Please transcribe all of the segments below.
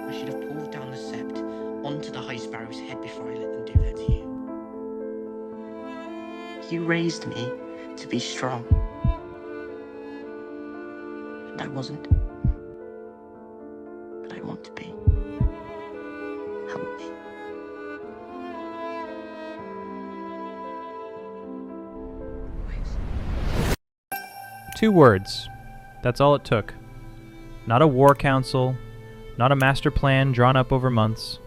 I should have pulled down the sept onto the High Sparrow's head before I let them do that to you. You raised me to be strong. And I wasn't. But I want to be. Help me. Please. 2 words. That's all it took. Not a war council, not a master plan drawn up over months,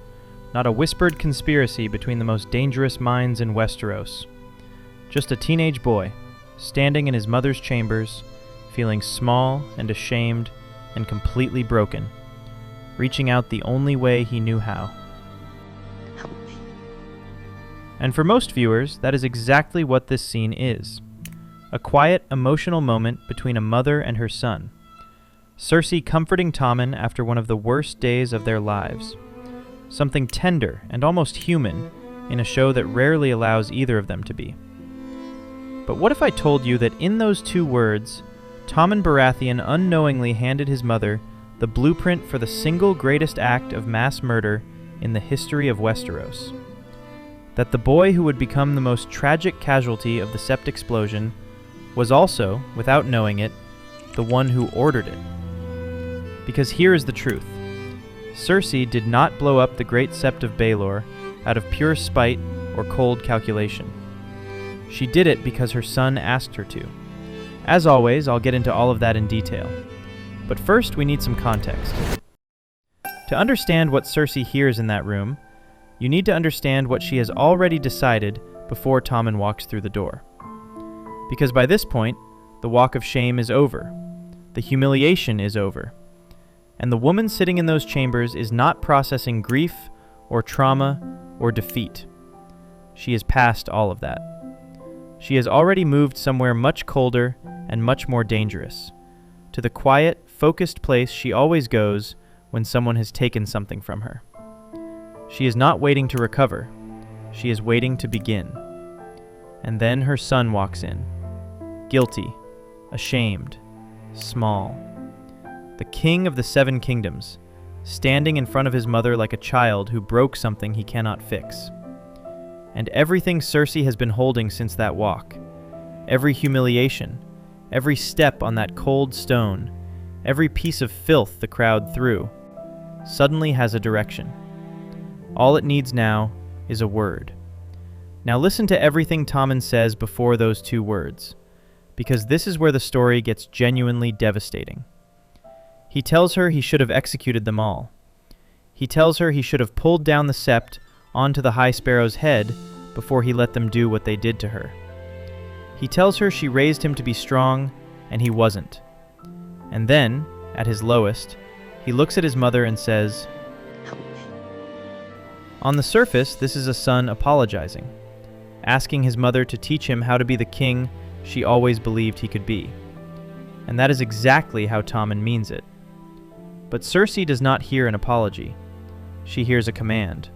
not a whispered conspiracy between the most dangerous minds in Westeros. Just a teenage boy, standing in his mother's chambers, feeling small and ashamed and completely broken, reaching out the only way he knew how. Help me. And for most viewers, that is exactly what this scene is. A quiet, emotional moment between a mother and her son. Cersei comforting Tommen after one of the worst days of their lives. Something tender and almost human in a show that rarely allows either of them to be. But what if I told you that in those 2 words, Tommen Baratheon unknowingly handed his mother the blueprint for the single greatest act of mass murder in the history of Westeros? That the boy who would become the most tragic casualty of the Sept explosion was also, without knowing it, the one who ordered it. Because here is the truth. Cersei did not blow up the Great Sept of Baelor out of pure spite or cold calculation. She did it because her son asked her to. As always, I'll get into all of that in detail. But first, we need some context. To understand what Cersei hears in that room, you need to understand what she has already decided before Tommen walks through the door. Because by this point, the walk of shame is over. The humiliation is over. And the woman sitting in those chambers is not processing grief or trauma or defeat. She is past all of that. She has already moved somewhere much colder and much more dangerous, to the quiet, focused place she always goes when someone has taken something from her. She is not waiting to recover. She is waiting to begin. And then her son walks in. Guilty, ashamed, small. The king of the 7 kingdoms, standing in front of his mother like a child who broke something he cannot fix. And everything Cersei has been holding since that walk, every humiliation, every step on that cold stone, every piece of filth the crowd threw, suddenly has a direction. All it needs now is a word. Now listen to everything Tommen says before those 2 words, because this is where the story gets genuinely devastating. He tells her he should have executed them all. He tells her he should have pulled down the sept onto the High Sparrow's head before he let them do what they did to her. He tells her she raised him to be strong, and he wasn't. And then, at his lowest, he looks at his mother and says, Help me. On the surface, this is a son apologizing, asking his mother to teach him how to be the king she always believed he could be. And that is exactly how Tommen means it. But Cersei does not hear an apology. She hears a command.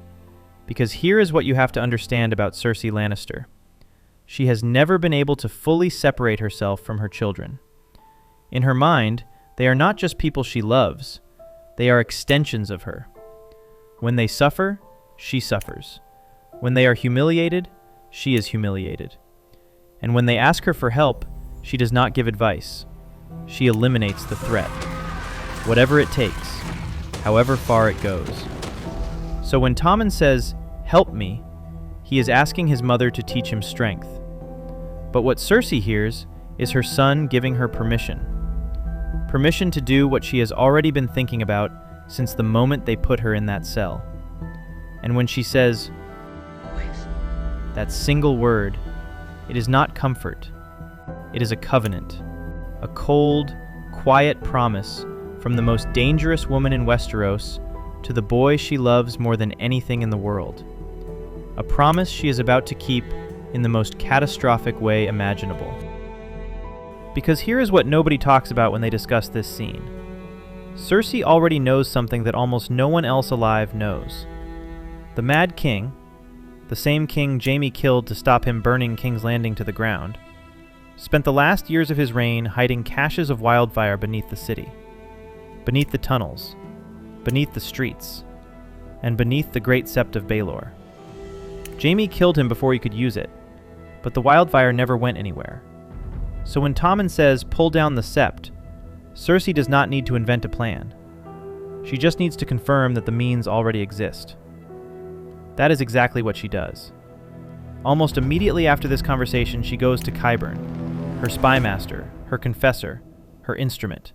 Because here is what you have to understand about Cersei Lannister. She has never been able to fully separate herself from her children. In her mind, they are not just people she loves. They are extensions of her. When they suffer, she suffers. When they are humiliated, she is humiliated. And when they ask her for help, she does not give advice. She eliminates the threat. Whatever it takes, however far it goes. So when Tommen says, "Help me," he is asking his mother to teach him strength. But what Cersei hears is her son giving her permission. Permission to do what she has already been thinking about since the moment they put her in that cell. And when she says, Always. that single word, it is not comfort. It is a covenant. A cold, quiet promise from the most dangerous woman in Westeros to the boy she loves more than anything in the world. A promise she is about to keep in the most catastrophic way imaginable. Because here is what nobody talks about when they discuss this scene. Cersei already knows something that almost no one else alive knows. The Mad King, the same king Jaime killed to stop him burning King's Landing to the ground, spent the last years of his reign hiding caches of wildfire beneath the city, beneath the tunnels, beneath the streets, and beneath the Great Sept of Baelor. Jaime killed him before he could use it, but the wildfire never went anywhere. So when Tommen says, "Pull down the Sept," Cersei does not need to invent a plan. She just needs to confirm that the means already exist. That is exactly what she does. Almost immediately after this conversation, she goes to Qyburn, her spy master, her confessor, her instrument,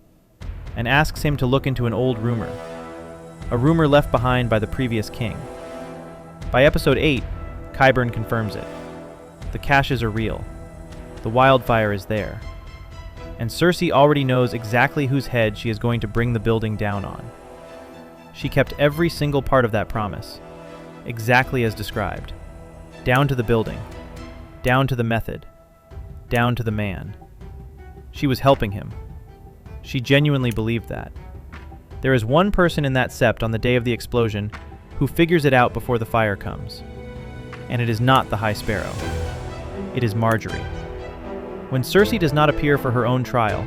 and asks him to look into an old rumor, a rumor left behind by the previous king. By episode 8, Qyburn confirms it. The caches are real. The wildfire is there. And Cersei already knows exactly whose head she is going to bring the building down on. She kept every single part of that promise, exactly as described. Down to the building, down to the method, down to the man. She was helping him. She genuinely believed that. There is one person in that sept on the day of the explosion who figures it out before the fire comes. And it is not the High Sparrow. It is Margaery. When Cersei does not appear for her own trial,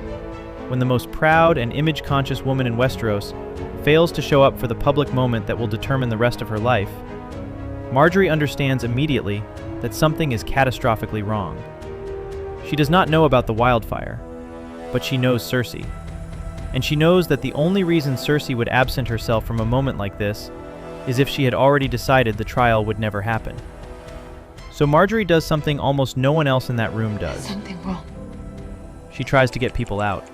when the most proud and image-conscious woman in Westeros fails to show up for the public moment that will determine the rest of her life, Margaery understands immediately that something is catastrophically wrong. She does not know about the wildfire, but she knows Cersei. And she knows that the only reason Cersei would absent herself from a moment like this is if she had already decided the trial would never happen. So Margaery does something almost no one else in that room does. There's something wrong. She tries to get people out.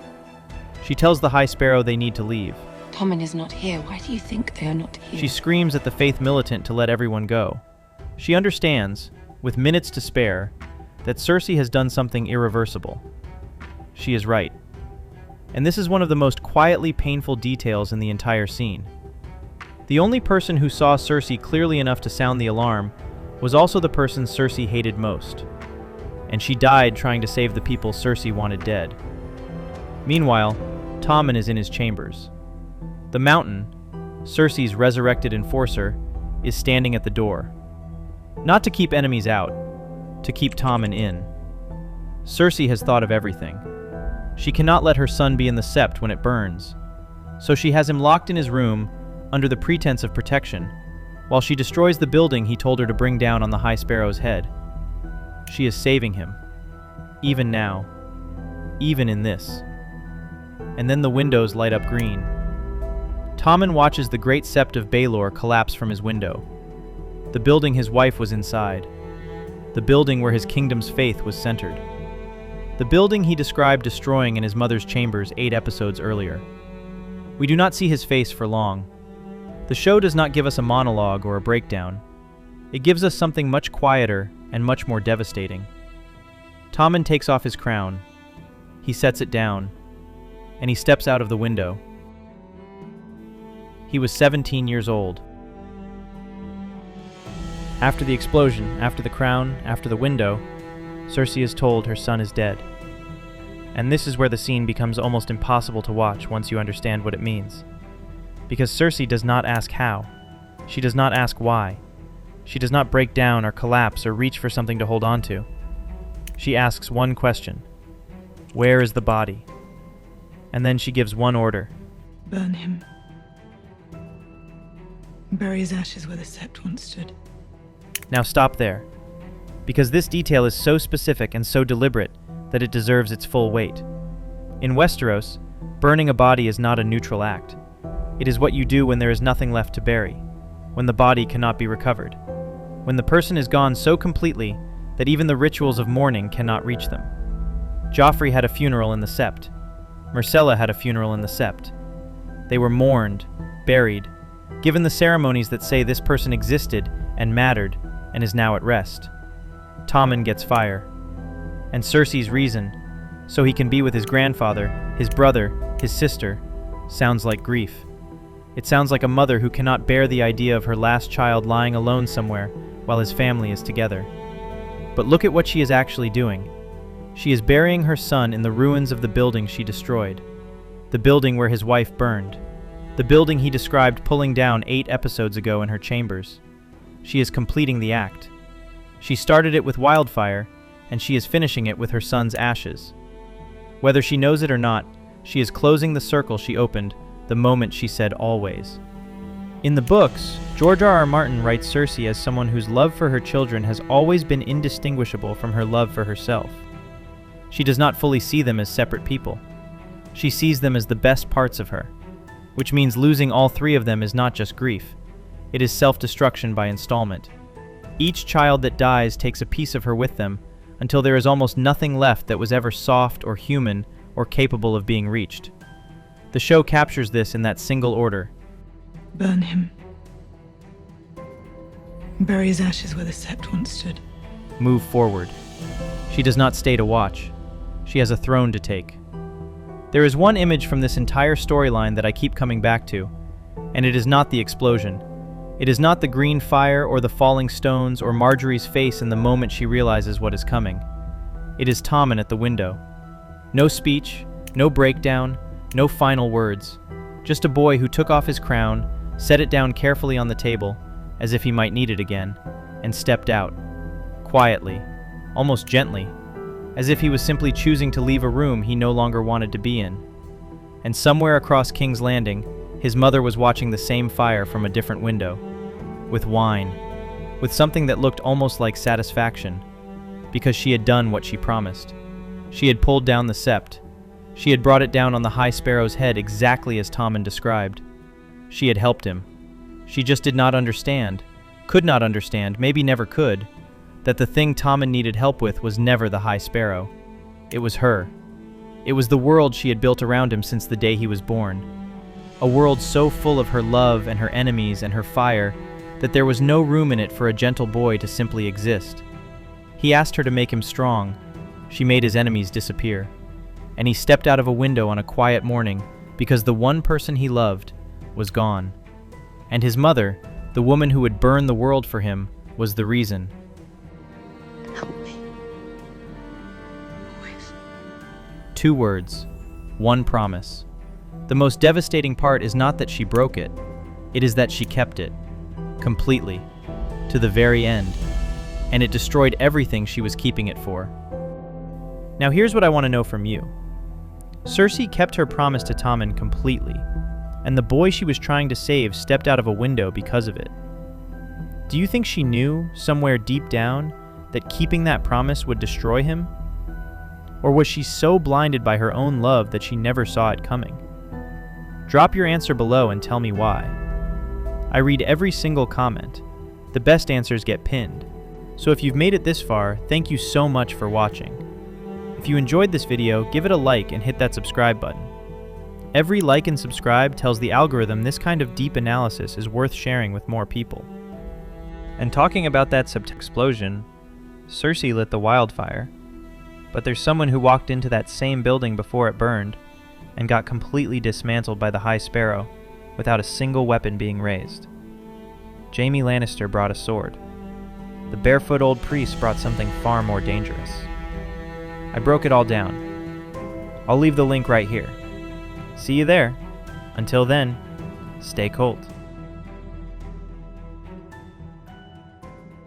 She tells the High Sparrow they need to leave. Tommen is not here. Why do you think they are not here? She screams at the Faith militant to let everyone go. She understands, with minutes to spare, that Cersei has done something irreversible. She is right. And this is one of the most quietly painful details in the entire scene. The only person who saw Cersei clearly enough to sound the alarm was also the person Cersei hated most. And she died trying to save the people Cersei wanted dead. Meanwhile, Tommen is in his chambers. The Mountain, Cersei's resurrected enforcer, is standing at the door. Not to keep enemies out, to keep Tommen in. Cersei has thought of everything. She cannot let her son be in the sept when it burns, so she has him locked in his room under the pretense of protection, while she destroys the building he told her to bring down on the High Sparrow's head. She is saving him, even now, even in this. And then the windows light up green. Tommen watches the Great Sept of Baelor collapse from his window. The building his wife was inside. The building where his kingdom's faith was centered. The building he described destroying in his mother's chambers 8 episodes earlier. We do not see his face for long. The show does not give us a monologue or a breakdown. It gives us something much quieter and much more devastating. Tommen takes off his crown. He sets it down, and he steps out of the window. He was 17 years old. After the explosion, after the crown, after the window, Cersei is told her son is dead. And this is where the scene becomes almost impossible to watch once you understand what it means. Because Cersei does not ask how. She does not ask why. She does not break down or collapse or reach for something to hold on to. She asks one question. Where is the body? And then she gives one order. Burn him. Bury his ashes where the sept once stood. Now stop there. Because this detail is so specific and so deliberate that it deserves its full weight. In Westeros, burning a body is not a neutral act. It is what you do when there is nothing left to bury, when the body cannot be recovered, when the person is gone so completely that even the rituals of mourning cannot reach them. Joffrey had a funeral in the sept. Myrcella had a funeral in the sept. They were mourned, buried, given the ceremonies that say this person existed and mattered and is now at rest. Tommen gets fire. And Cersei's reason, so he can be with his grandfather, his brother, his sister, sounds like grief. It sounds like a mother who cannot bear the idea of her last child lying alone somewhere while his family is together. But look at what she is actually doing. She is burying her son in the ruins of the building she destroyed. The building where his wife burned. The building he described pulling down 8 episodes ago in her chambers. She is completing the act. She started it with wildfire, and she is finishing it with her son's ashes. Whether she knows it or not, she is closing the circle she opened the moment she said always. In the books, George R. R. Martin writes Cersei as someone whose love for her children has always been indistinguishable from her love for herself. She does not fully see them as separate people. She sees them as the best parts of her, which means losing all three of them is not just grief. It is self-destruction by installment. Each child that dies takes a piece of her with them until there is almost nothing left that was ever soft or human or capable of being reached. The show captures this in that single order. Burn him. Bury his ashes where the Sept once stood. Move forward. She does not stay to watch. She has a throne to take. There is one image from this entire storyline that I keep coming back to, and it is not the explosion. It is not the green fire or the falling stones or Margaery's face in the moment she realizes what is coming. It is Tommen at the window. No speech, no breakdown, no final words. Just a boy who took off his crown, set it down carefully on the table, as if he might need it again, and stepped out. Quietly, almost gently, as if he was simply choosing to leave a room he no longer wanted to be in. And somewhere across King's Landing, his mother was watching the same fire from a different window, with wine, with something that looked almost like satisfaction, because she had done what she promised. She had pulled down the sept. She had brought it down on the High Sparrow's head exactly as Tommen described. She had helped him. She just did not understand, could not understand, maybe never could, that the thing Tommen needed help with was never the High Sparrow. It was her. It was the world she had built around him since the day he was born. A world so full of her love and her enemies and her fire that there was no room in it for a gentle boy to simply exist. He asked her to make him strong. She made his enemies disappear. And he stepped out of a window on a quiet morning because the one person he loved was gone. And his mother, the woman who would burn the world for him, was the reason. Help me. Always. 2 words, 1 promise. The most devastating part is not that she broke it. It is that she kept it. Completely. To the very end. And it destroyed everything she was keeping it for. Now here's what I want to know from you. Cersei kept her promise to Tommen completely, and the boy she was trying to save stepped out of a window because of it. Do you think she knew, somewhere deep down, that keeping that promise would destroy him? Or was she so blinded by her own love that she never saw it coming? Drop your answer below and tell me why. I read every single comment. The best answers get pinned. So if you've made it this far, thank you so much for watching. If you enjoyed this video, give it a like and hit that subscribe button. Every like and subscribe tells the algorithm this kind of deep analysis is worth sharing with more people. And talking about that sept explosion, Cersei lit the wildfire, but there's someone who walked into that same building before it burned and got completely dismantled by the High Sparrow without a single weapon being raised. Jaime Lannister brought a sword. The barefoot old priest brought something far more dangerous. I broke it all down. I'll leave the link right here. See you there. Until then, stay cold.